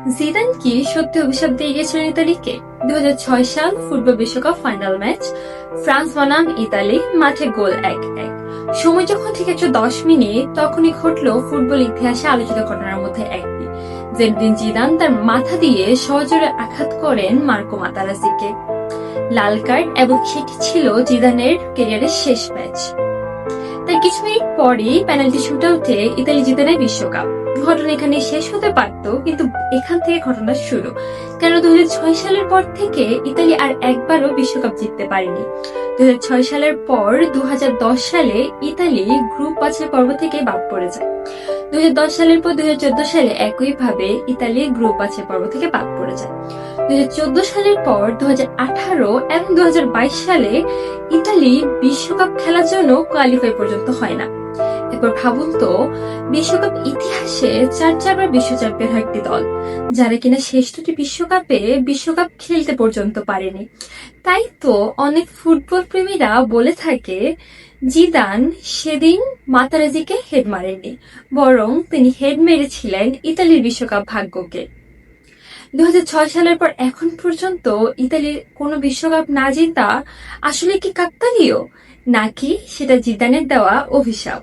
Zidane কি সত্যি অভিশাপ দিয়ে গিয়েছিলেন ইতালিকে? 2006 সাল ফুটবল বিশ্বকাপ ফাইনাল ম্যাচ, ফ্রান্স বনাম ইতালি, মাঠে গোল 1-1। সময় যখন ঠিক 110 মিনিট, তখনই ঘটলো ফুটবল ইতিহাসে আলোচিত ঘটনার মধ্যে একটি। জেনদিন জিদান তার মাথা দিয়ে সজোরে আঘাত করেন মার্কো মাতারাজ্জিকে, লাল কার্ড, এবং সেটি ছিল জিদানের ক্যারিয়ারের শেষ ম্যাচ। তার কিছু মিনিট পরেই পেনাল্টি শুটআউটে ইতালি জিতে নেয় বিশ্বকাপ। ঘটনা এখানে শেষ হতে পারত, কিন্তু এখান থেকে ঘটনা শুরু। কেন 2006 সালের পর থেকে ইতালি আর একবারও বিশ্বকাপ জিততে পারেনি। 2006 সালের পর 2010 সালে ইতালি গ্রুপ বাছাই পর্ব থেকে বাদ পড়ে যায়। 2010 সালের পর 2014 সালে একইভাবে ইতালি গ্রুপ বাছাই পর্ব থেকে বাদ পড়ে যায়। 2014 সালের পর 2018 এবং 2022 সালে ইতালি বিশ্বকাপ খেলার জন্য কোয়ালিফাই পর্যন্ত হয় না। এরপর ভাবুন তো, বিশ্বকাপ ইতিহাসে 4বার বিশ্ব চ্যাম্পিয়ন হয় একটি দল, যারা কিনা শেষ দুটি বিশ্বকাপে বিশ্বকাপ খেলতে পর্যন্ত পারেনি। তাই তো অনেক ফুটবল প্রেমীরা বলে থাকে, জিদান সেদিন মাতারাজ্জিকে হেড মারেননি, বরং তিনি হেড মেরেছিলেন ইতালির বিশ্বকাপ ভাগ্যকে। 2006 সালের পর এখন পর্যন্ত ইতালির কোনো বিশ্বকাপ না জেতা আসলে কি কাকতালীয়, নাকি সেটা জিদানের দেওয়া অভিশাপ?